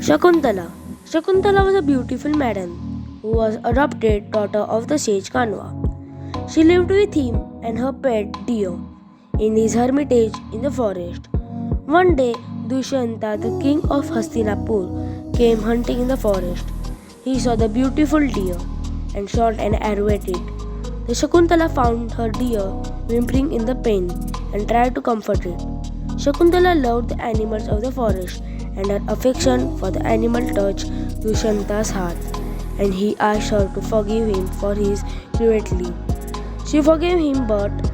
Shakuntala. Shakuntala was a beautiful maiden who was adopted daughter of the sage Kanwa. She lived with him and her pet deer in his hermitage in the forest. One day, Dushyanta, the king of Hastinapur, came hunting in the forest. He saw the beautiful deer and shot an arrow at it. The Shakuntala found her deer whimpering in the pain and tried to comfort it. Shakuntala loved the animals of the forest, and her affection for the animal touched Dushanta's heart, and he asked her to forgive him for his cruelty. She forgave him but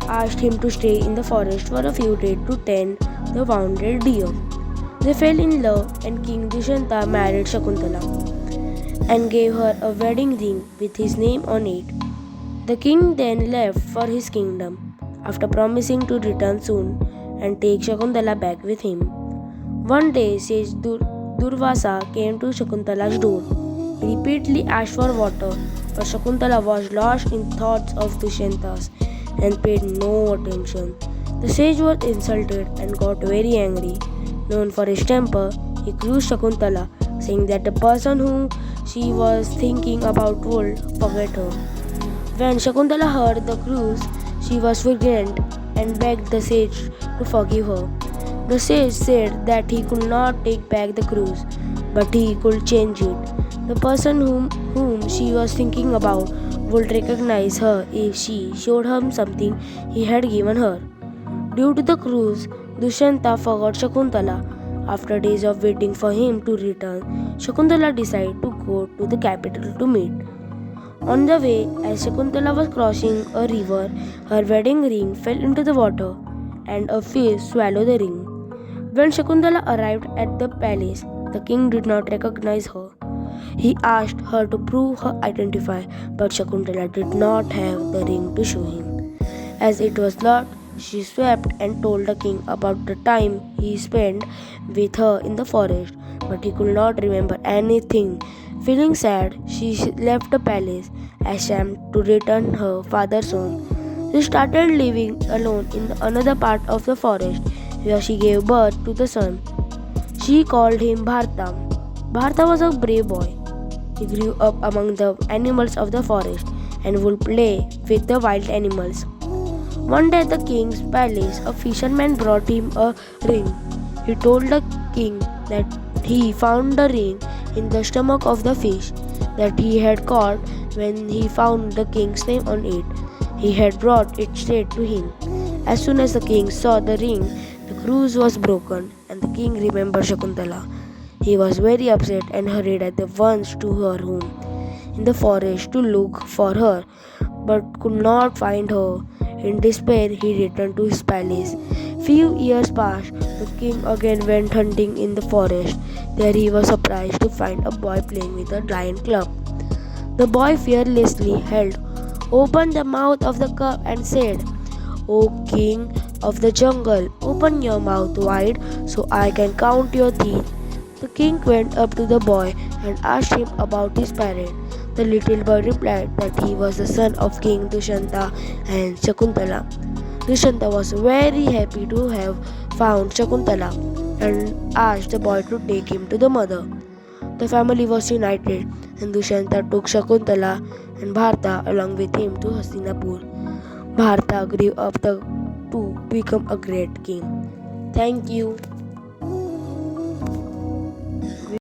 asked him to stay in the forest for a few days to tend the wounded deer. They fell in love, and King Dushanta married Shakuntala and gave her a wedding ring with his name on it. The king then left for his kingdom after promising to return soon and take Shakuntala back with him. One day, sage Durvasa came to Shakuntala's door. He repeatedly asked for water, but Shakuntala was lost in thoughts of Dushanta's and paid no attention. The sage was insulted and got very angry. Known for his temper, he accused Shakuntala, saying that the person whom she was thinking about would forget her. When Shakuntala heard the accuse, she was furious and begged the sage to forgive her. The sage said that he could not take back the cruise, but he could change it. The person whom she was thinking about would recognize her if she showed him something he had given her. Due to the cruise, Dushanta forgot Shakuntala. After days of waiting for him to return, Shakuntala decided to go to the capital to meet. On the way, as Shakuntala was crossing a river, her wedding ring fell into the water and a fish swallowed the ring. When Shakuntala arrived at the palace, the king did not recognize her. He asked her to prove her identity, but Shakuntala did not have the ring to show him. As it was lost, she wept and told the king about the time he spent with her in the forest, but he could not remember anything. Feeling sad, she left the palace, ashamed to return her father's home. She started living alone in another part of the forest, where she gave birth to the son. She called him Bharta. Bharta was a brave boy. He grew up among the animals of the forest and would play with the wild animals. One day at the king's palace, a fisherman brought him a ring. He told the king that he found the ring in the stomach of the fish that he had caught when he found the king's name on it. He had brought it straight to him. As soon as the king saw the ring, the cruise was broken, and the king remembered Shakuntala. He was very upset and hurried at once to her home in the forest to look for her, but could not find her. In despair, he returned to his palace. Few years passed. The king again went hunting in the forest. There he was surprised to find a boy playing with a giant club. The boy fearlessly held open the mouth of the cup and said, "O king of the jungle, open your mouth wide so I can count your teeth." The king went up to the boy and asked him about his parent. The little boy replied that he was the son of King Dushanta and Shakuntala. Dushanta was very happy to have found Shakuntala and asked the boy to take him to the mother. The family was united, and Dushanta took Shakuntala and Bharta along with him to Hastinapur. Bharta grew up to become a great king. Thank you.